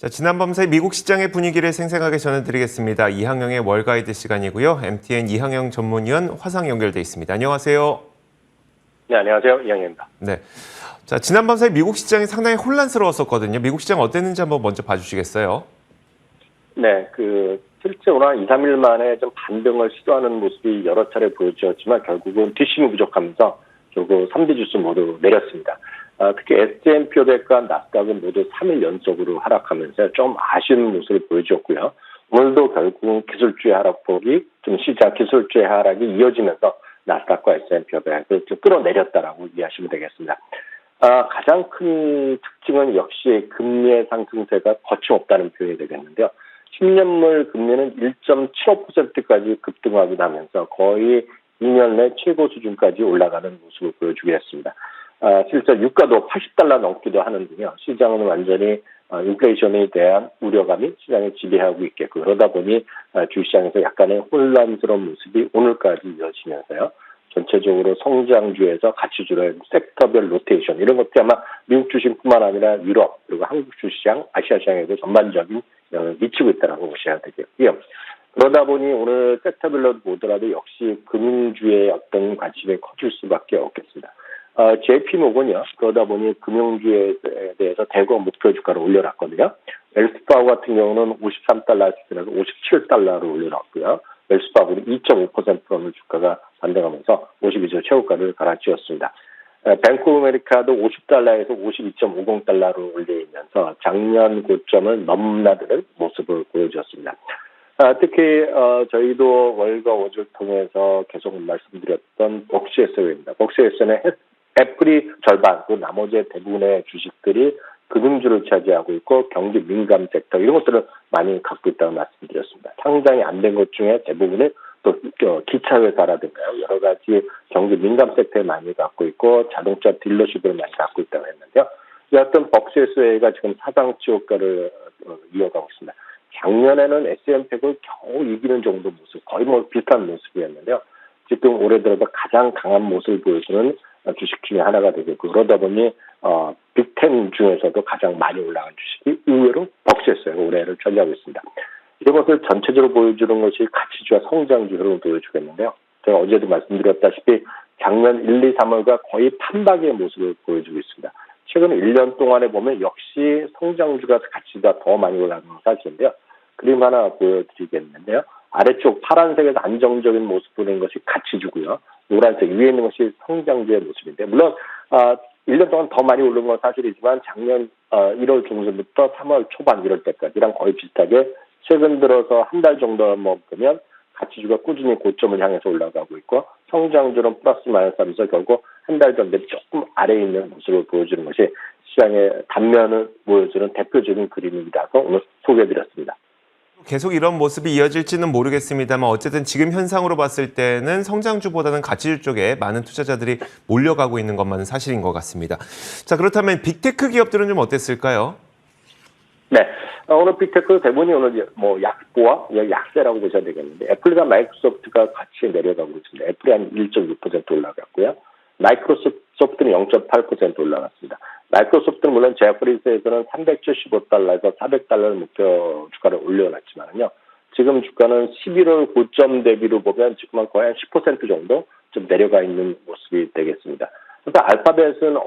자, 지난 밤사이 미국 시장의 분위기를 생생하게 전해드리겠습니다. 이항영의 월가이드 시간이고요. MTN 이항영 전문위원 화상 연결돼 있습니다. 안녕하세요. 네, 안녕하세요. 이항영입니다. 네. 자, 지난 밤사이 미국 시장이 상당히 혼란스러웠었거든요. 미국 시장 어땠는지 한번 먼저 봐주시겠어요? 네, 실제 오늘 한 2, 3일 만에 좀 반등을 시도하는 모습이 여러 차례 보여주었지만 결국은 뒷심이 부족하면서 결국 3대 지수 모두 내렸습니다. 특히 S&P 500과 나스닥은 모두 3일 연속으로 하락하면서 좀 아쉬운 모습을 보여주었고요. 오늘도 결국은 기술주의 하락폭이 좀 시장 기술주의 하락이 이어지면서 나스닥과 S&P 500을 좀 끌어내렸다라고 이해하시면 되겠습니다. 가장 큰 특징은 역시 금리의 상승세가 거침없다는 표현이 되겠는데요. 10년물 금리는 1.75%까지 급등하고 나면서 거의 2년 내 최고 수준까지 올라가는 모습을 보여주게 했습니다. 실제 유가도 $80 넘기도 하는데요. 시장은 완전히 인플레이션에 대한 우려감이 시장을 지배하고 있겠고 그러다 보니 주시장에서 약간의 혼란스러운 모습이 오늘까지 이어지면서요. 전체적으로 성장주에서 가치주의 섹터별 로테이션 이런 것들이 아마 미국 주식뿐만 아니라 유럽 그리고 한국 주시장, 아시아 시장에도 전반적인 영향을 미치고 있다고 보셔야 되겠고요. 그러다 보니 오늘 섹터별로 보더라도 역시 금융주의 어떤 관심이 커질 수밖에 없겠습니다. JP모건이요. 그러다 보니 금융주에 대해서 대거 목표 주가를 올려놨거든요. 웰스파고 같은 경우는 $53 수준에서 $57로 올려놨고요. 웰스파고는 2.5% 주가가 반등하면서 52주 최고가를 갈아치웠습니다. 뱅크 오브 아메리카도 $50에서 $52.50로 올리면서 작년 고점을 넘나드는 모습을 보여주었습니다. 특히 저희도 월가 워즈를 통해서 계속 말씀드렸던 벅시에스입니다. 벅시에스는 애플이 절반, 그 나머지 대부분의 주식들이 금융주를 차지하고 있고 경기 민감 섹터 이런 것들을 많이 갖고 있다고 말씀드렸습니다. 상장이 안 된 것 중에 대부분은 또 기차회사라든가 여러 가지 경기 민감 섹터에 많이 갖고 있고 자동차 딜러십을 많이 갖고 있다고 했는데요. 여하튼 벅시에스가 지금 사상 최고가를 이어가고 있습니다. 작년에는 S&P를 겨우 이기는 정도 모습, 거의 비슷한 모습이었는데요. 지금 올해 들어서 가장 강한 모습을 보여주는 주식 중에 하나가 되겠고 그러다 보니 빅10 중에서도 가장 많이 올라간 주식이 의외로 벅시에스가 올해를 차지하고 있습니다. 이것을 전체적으로 보여주는 것이 가치주와 성장주 흐름을 보여주겠는데요. 제가 어제도 말씀드렸다시피 작년 1, 2, 3월과 거의 판박의 모습을 보여주고 있습니다. 최근 1년 동안에 보면 역시 성장주가 가치가 더 많이 올라가는 건 사실인데요. 그림 하나 보여드리겠는데요. 아래쪽 파란색에서 안정적인 모습 보는 것이 가치주고요. 노란색 위에 있는 것이 성장주의 모습인데 물론 1년 동안 더 많이 오른 건 사실이지만 작년 1월 중순부터 3월 초반 이럴 때까지랑 거의 비슷하게 최근 들어서 한 달 정도만 보면 가치주가 꾸준히 고점을 향해서 올라가고 있고 성장주는 플러스 마이너스 하면서 결국 한 달 전 대비 조금 아래에 있는 모습을 보여주는 것이 시장의 단면을 보여주는 대표적인 그림이라서 오늘 소개해드렸습니다. 계속 이런 모습이 이어질지는 모르겠습니다만 어쨌든 지금 현상으로 봤을 때는 성장주보다는 가치주 쪽에 많은 투자자들이 몰려가고 있는 것만은 사실인 것 같습니다. 자, 그렇다면 빅테크 기업들은 좀 어땠을까요? 네, 오늘 빅테크 대부분이 오늘 약보와 약세라고 보셔야 되겠는데 애플과 마이크로소프트가 같이 내려가고 있습니다. 애플이 한 1.6% 올라갔고요. 마이크로소프트는 0.8% 올라갔습니다. 마이크로소프트는 물론 제프리스에서는 $375에서 $400를 목표 주가를 올려놨지만요. 지금 주가는 11월 고점 대비로 보면 지금은 거의 한 10% 정도 좀 내려가 있는 모습이 되겠습니다. 그래서 알파벳은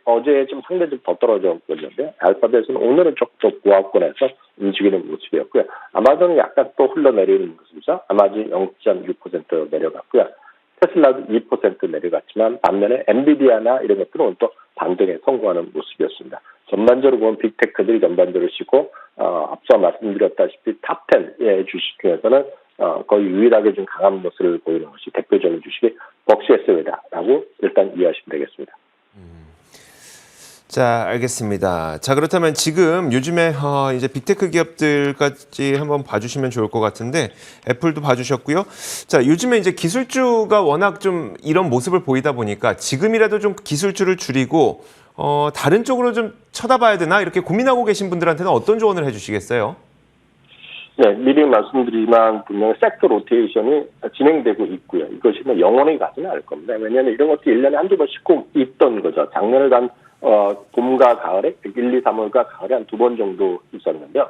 어제 좀 상대적으로 더 떨어졌거든요. 알파벳은 오늘은 조금 보합권에서 움직이는 모습이었고요. 아마존은 약간 또 흘러내리는 모습이죠. 아마존 0.6% 내려갔고요. 테슬라도 2% 내려갔지만 반면에 엔비디아나 이런 것들은 오늘 또 반등에 성공하는 모습이었습니다. 전반적으로 보면 빅테크들이 전반적으로 쉬고 앞서 말씀드렸다시피 탑10의 주식 중에서는 거의 유일하게 좀 강한 모습을 보이는 것이 대표적인 주식이 벅시에스웨다라고 일단 이해하시면 되겠습니다. 자, 알겠습니다. 자, 그렇다면 지금 요즘에 이제 빅테크 기업들까지 한번 봐주시면 좋을 것 같은데 애플도 봐주셨고요. 자, 요즘에 이제 기술주가 워낙 좀 이런 모습을 보이다 보니까 지금이라도 좀 기술주를 줄이고 다른 쪽으로 좀 쳐다봐야 되나 이렇게 고민하고 계신 분들한테는 어떤 조언을 해주시겠어요? 네, 미리 말씀드리지만 분명히 섹터 로테이션이 진행되고 있고요. 이것이 영원히 가지는 않을 겁니다. 왜냐하면 이런 것도 1년에 한두 번씩 꼭 있던 거죠. 작년에 한 봄과 가을에 1, 2, 3월과 가을에 한 2번 정도 있었는데요.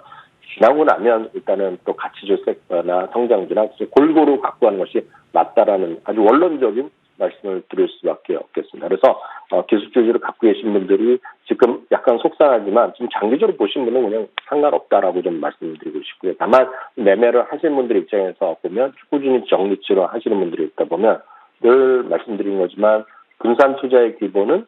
지나고 나면 일단은 또 가치주 섹터나 성장주나 골고루 갖고 가는 것이 맞다라는 아주 원론적인 말씀을 드릴 수밖에 없겠습니다. 그래서 기술주의를 갖고 계신 분들이 지금 약간 속상하지만 지금 장기적으로 보신 분은 그냥 상관없다라고 좀 말씀드리고 싶고요. 다만 매매를 하시는 분들 입장에서 보면 꾸준히 정리치로 하시는 분들이 있다 보면 늘 말씀드린 거지만 분산 투자의 기본은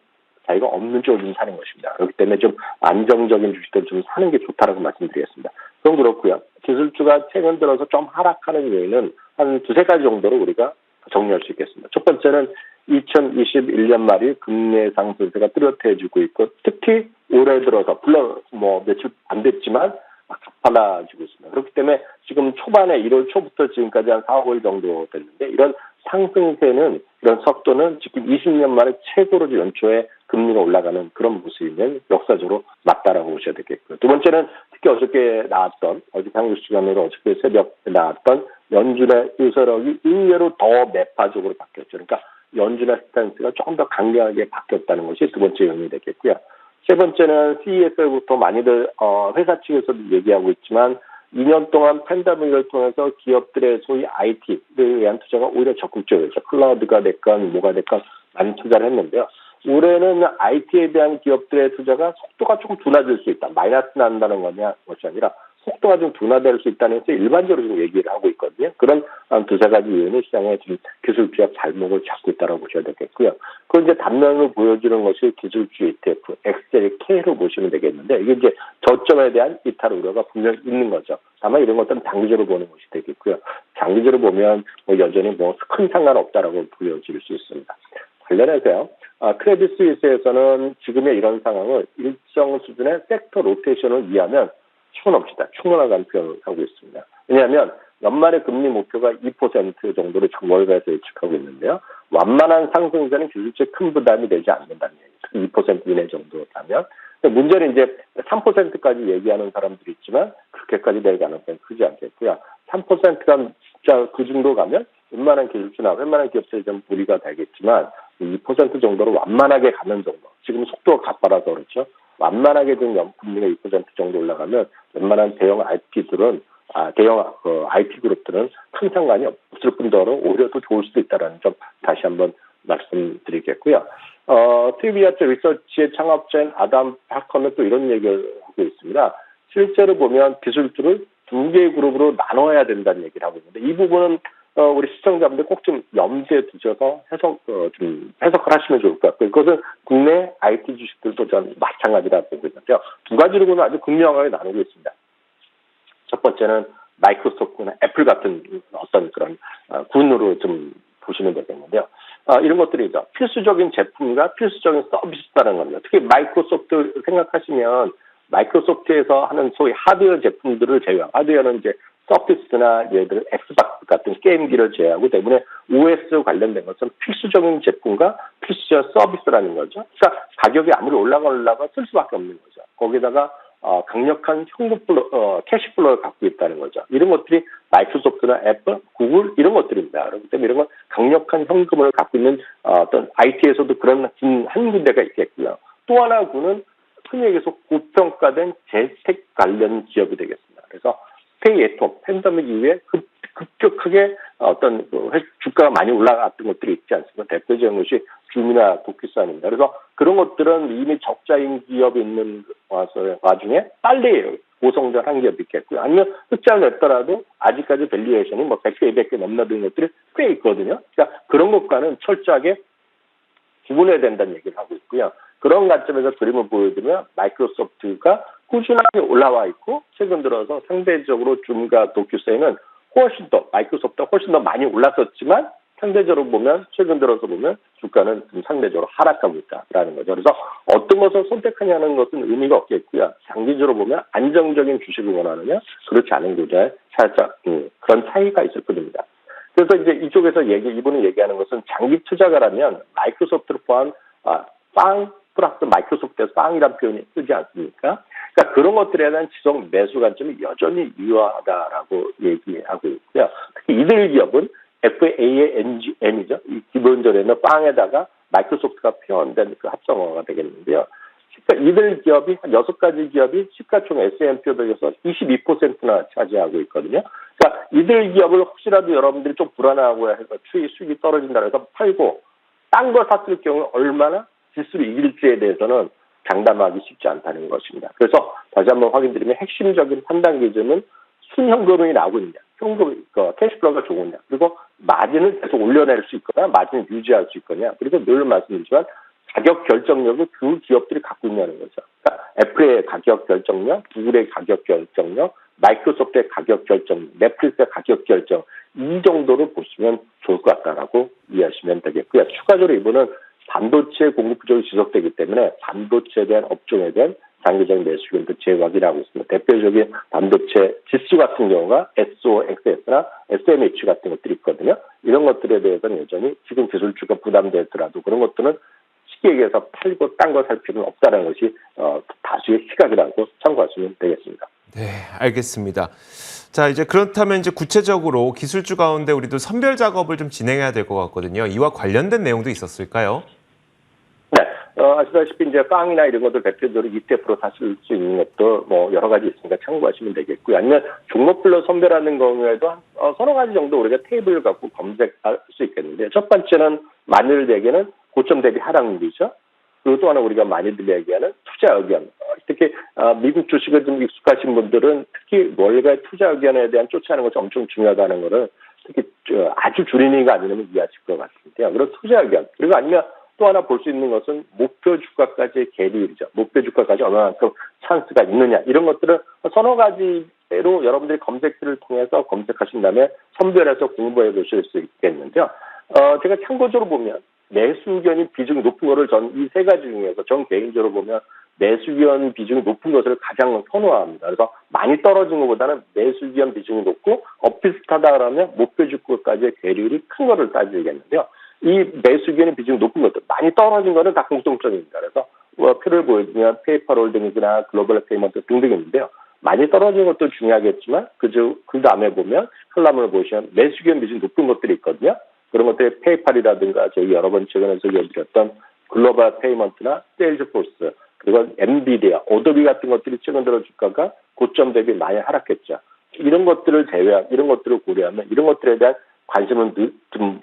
자기가 없는 쪽을 좀 사는 것입니다. 그렇기 때문에 좀 안정적인 주식들 좀 사는 게 좋다라고 말씀드리겠습니다. 그럼 그렇고요. 기술주가 최근 들어서 좀 하락하는 요인은 한 2-3가지 정도로 우리가 정리할 수 있겠습니다. 첫 번째는 2021년 말이 금리 상승세가 뚜렷해지고 있고 특히 올해 들어서 물론 며칠 안 됐지만 가팔라지고 있습니다. 그렇기 때문에 지금 초반에 1월 초부터 지금까지 한 4, 5일 정도 됐는데 이런 상승세는 이런 속도는 지금 20년 만에 최고로 연초에 금리가 올라가는 그런 모습이면 역사적으로 맞다라고 보셔야 되겠고요. 두 번째는 특히 어저께 나왔던 어제 한국 시간으로 어저께 새벽에 나왔던 연준의 의사록이 의외로 더 매파적으로 바뀌었죠. 그러니까 연준의 스탠스가 조금 더 강력하게 바뀌었다는 것이 두 번째 요인이 되겠고요. 세 번째는 CES부터 많이들 회사 측에서도 얘기하고 있지만 2년 동안 팬데믹을 통해서 기업들의 소위 IT에 대한 투자가 오히려 적극적이었죠. 클라우드가 됐건 뭐가 됐건 많이 투자를 했는데요. 올해는 IT에 대한 기업들의 투자가 속도가 조금 둔화될 수 있다. 마이너스 난다는 것이 아니라 속도가 좀 둔화될 수 있다는 것을 일반적으로 좀 얘기를 하고 있거든요. 그런 한 2-3가지 요인이 시장에 지금 기술주의 발목을 잡고 있다고 보셔야 되겠고요. 그 이제 단면으로 보여주는 것이 기술주 ETF, XLK로 보시면 되겠는데 이게 이제 저점에 대한 이탈 우려가 분명히 있는 거죠. 다만 이런 것들은 장기적으로 보는 것이 되겠고요. 장기적으로 보면 여전히 큰 상관없다라고 보여질 수 있습니다. 관련해서요. 크레딧 스위스에서는 지금의 이런 상황을 일정 수준의 섹터 로테이션을 위하면 충분하다는 표현을 하고 있습니다. 왜냐하면 연말의 금리 목표가 2% 정도로 월가에서 예측하고 있는데요. 완만한 상승세는 기술주에 큰 부담이 되지 않는다는 얘기죠. 2% 이내 정도라면. 문제는 이제 3%까지 얘기하는 사람들이 있지만 그렇게까지 될 가능성이 크지 않겠고요. 3%가 진짜 그 정도 가면 웬만한 기술주나 웬만한 기업들이 좀 무리가 되겠지만 2% 정도로 완만하게 가는 정도. 지금 속도가 가빠라서 그렇죠. 완만하게 된 금리가 2% 정도 올라가면 웬만한 대형 IT들은 대형 IT 그룹들은 큰 상관이 없을 뿐더러 오히려 더 좋을 수도 있다는 점 다시 한번 말씀드리겠고요. 트리비아트 리서치의 창업자인 아담 파커는 또 이런 얘기를 하고 있습니다. 실제로 보면 기술주를 2개의 그룹으로 나눠야 된다는 얘기를 하고 있는데 이 부분은 우리 시청자분들 꼭 좀 염두에 두셔서 해석을 하시면 좋을 것 같고요. 그것은 국내 IT 주식들도 전 마찬가지라고 보고 있는데요. 2가지로는 아주 극명하게 나누고 있습니다. 첫 번째는 마이크로소프트나 애플 같은 어떤 그런 군으로 좀 보시면 되겠는데요. 이런 것들이죠. 필수적인 제품과 필수적인 서비스라는 겁니다. 특히 마이크로소프트 생각하시면 마이크로소프트에서 하는 소위 하드웨어 제품들을 제외하고 하드웨어는 이제 서피스나 예를 들어 엑스박스 같은 게임기를 제외하고 때문에 OS 관련된 것은 필수적인 제품과 필수적 서비스라는 거죠. 그러니까 가격이 아무리 올라가 쓸 수밖에 없는 거죠. 거기다가 강력한 현금 플로, 캐시플로를 갖고 있다는 거죠. 이런 것들이 마이크로소프트나 애플, 구글 이런 것들입니다. 그렇기 때문에 이런 건 강력한 현금을 갖고 있는 어떤 IT에서도 그런 한 군데가 있겠고요. 또 하나 군은 흔히 얘기해서 고평가된 재택 관련 기업이 되겠습니다. 그래서 스테이 애트홈 팬데믹 이후에 급격하게 어떤 주가가 많이 올라갔던 것들이 있지 않습니까? 대표적인 것이 줌이나 도큐산입니다. 그래서 그런 것들은 이미 적자인 기업이 있는 와중에 빨리 고성장한 기업이 있겠고요. 아니면 흑자를 냈더라도 아직까지 밸류에이션이 100배, 200배 넘나드는 것들이 꽤 있거든요. 그러니까 그런 것과는 철저하게 구분해야 된다는 얘기를 하고 있고요. 그런 관점에서 그림을 보여드리면 마이크로소프트가 꾸준하게 올라와 있고 최근 들어서 상대적으로 줌과 도큐세이는 훨씬 더 마이크로소프트가 훨씬 더 많이 올랐었지만 상대적으로 보면 최근 들어서 보면 주가는 좀 상대적으로 하락하고 있다라는 거죠. 그래서 어떤 것을 선택하냐는 것은 의미가 없겠고요. 장기적으로 보면 안정적인 주식을 원하느냐 그렇지 않은 구조에 살짝 그런 차이가 있을 뿐입니다. 그래서 이제 이쪽에서 이분이 얘기하는 것은 장기 투자가라면 마이크로소프트를 포함한 빵 플러스 마이크로소프트에서 빵이라는 표현이 쓰지 않습니까? 그러니까 그런 것들에 대한 지속 매수 관점이 여전히 유효하다라고 얘기하고 있고요. 특히 이들 기업은 FAANGM이죠. 이 기본적으로는 빵에다가 마이크로소프트가 표현된 그 합성어가 되겠는데요. 그러니까 이들 기업이 한 6가지 기업이 시가총 S&P 500에서 22%나 차지하고 있거든요. 그러니까 이들 기업을 혹시라도 여러분들이 좀 불안하고 해서 수익이 떨어진다 해서 팔고 딴 거 샀을 경우 얼마나 지수를 이길지에 대해서는 장담하기 쉽지 않다는 것입니다. 그래서 다시 한번 확인드리면 핵심적인 판단 기준은 순현금이 나오고 있냐, 현금, 캐시플로우가 좋으냐, 그리고 마진을 계속 올려낼 수 있거나 마진을 유지할 수 있거냐, 그리고 늘 말씀드리지만 가격 결정력을 그 기업들이 갖고 있냐는 거죠. 그러니까 애플의 가격 결정력, 구글의 가격 결정력, 마이크로소프트의 가격 결정력, 넷플릭스의 가격 결정, 이 정도로 보시면 좋을 것 같다라고 이해하시면 되겠고요. 추가적으로 이번은 반도체 공급 부족이 지속되기 때문에 반도체에 대한 업종에 대한 장기적인 매수 의견도 재확인하고 있습니다. 대표적인 반도체 지수 같은 경우가 SOXS나 SMH 같은 것들이 있거든요. 이런 것들에 대해서는 여전히 지금 기술주가 부담되더라도 그런 것들은 쉽게 얘기해서 팔고 딴 거 살 필요는 없다는 것이 다수의 시각이라고 참고하시면 되겠습니다. 네, 알겠습니다. 자, 이제 그렇다면 이제 구체적으로 기술주 가운데 우리도 선별 작업을 좀 진행해야 될 것 같거든요. 이와 관련된 내용도 있었을까요? 네, 아시다시피 이제 빵이나 이런 것들 대표적으로 ETF로 사실 수 있는 것도 뭐 여러 가지 있으니까 참고하시면 되겠고요. 아니면 종목별로 선별하는 경우에도 서너 가지 정도 우리가 테이블을 갖고 검색할 수 있겠는데 첫 번째는 만일 대개는 고점 대비 하락률이죠. 그리고 또 하나 우리가 많이들 얘기하는 투자 의견. 특히 미국 주식을 좀 익숙하신 분들은 특히 월가의 투자 의견에 대한 쫓아하는 것이 엄청 중요하다는 것을 특히 아주 줄이니가 아니면 이해하실 것 같은데요. 그런 투자 의견. 그리고 아니면 또 하나 볼 수 있는 것은 목표 주가까지의 괴리율이죠. 목표 주가까지 얼마만큼 찬스가 있느냐. 이런 것들을 서너 가지로 여러분들이 검색들을 통해서 검색하신 다음에 선별해서 공부해 보실 수 있겠는데요. 제가 참고적으로 보면 매수 의견이 비중이 높은 거를 전 이 세 가지 중에서 전 개인적으로 보면 매수 의견 비중이 높은 것을 가장 선호합니다. 그래서 많이 떨어진 것보다는 매수 의견 비중이 높고 비슷하다 그러면 목표 주가까지의 괴리율이 큰 거를 따지겠는데요. 이 매수 의견의 비중이 높은 것들, 많이 떨어진 거는 다 공통점입니다. 그래서 표를 보여주면 페이퍼 홀딩스나 글로벌 페이먼트 등등이 있는데요. 많이 떨어진 것도 중요하겠지만 그 다음에 보면 컬럼을 보시면 매수 의견 비중이 높은 것들이 있거든요. 그런 것들이 페이팔이라든가 저희 여러 번 최근에 소개해드렸던 글로벌 페이먼트나 세일즈포스 그리고 엔비디아, 어도비 같은 것들이 최근 들어 주가가 고점 대비 많이 하락했죠. 이런 것들을 이런 것들을 고려하면 이런 것들에 대한 관심은 좀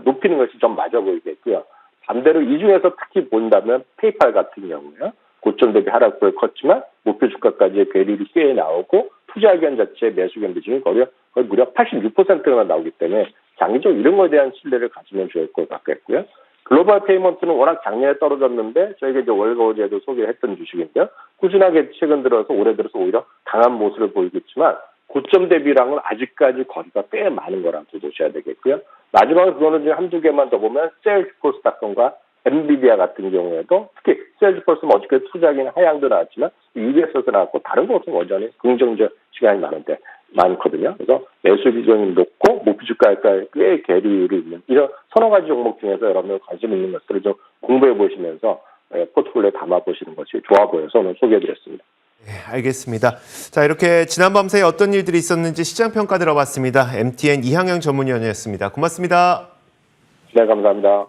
높이는 것이 좀 맞아 보이겠고요. 반대로 이 중에서 특히 본다면 페이팔 같은 경우요. 고점 대비 하락폭이 컸지만 목표 주가까지의 괴리율이 꽤 나오고 투자 의견 자체의 매수 의견 비중이 거의 무려 86%가 나오기 때문에 장기적으로 이런 거에 대한 신뢰를 가지면 좋을 것 같겠고요. 글로벌 페이먼트는 워낙 작년에 떨어졌는데 저희가 이제 월가 어제도 소개했던 주식인데요. 꾸준하게 최근 들어서 올해 들어서 오히려 강한 모습을 보이고 있지만 고점 대비랑은 아직까지 거리가 꽤 많은 거라고 보셔야 되겠고요. 마지막으로 그거는 이제 한두 개만 더 보면 세일즈포스닷컴과 엔비디아 같은 경우에도 특히 세일즈포스는 어저께 투자긴 하향도 나왔지만 UBS에서 나왔고 다른 것은 여전히 긍정적 시간이 많거든요. 그래서 매수 비중이 높고 목표 주가가 꽤 괴리율이 있는 이런 서너 가지 종목 중에서 여러분들 관심 있는 것들을 좀 공부해 보시면서 포트폴리오에 담아 보시는 것이 좋아 보여서 오늘 소개해드렸습니다. 네, 알겠습니다. 자, 이렇게 지난 밤사이 어떤 일들이 있었는지 시장 평가 들어봤습니다. MTN 이항영 전문위원이었습니다. 고맙습니다. 네, 감사합니다.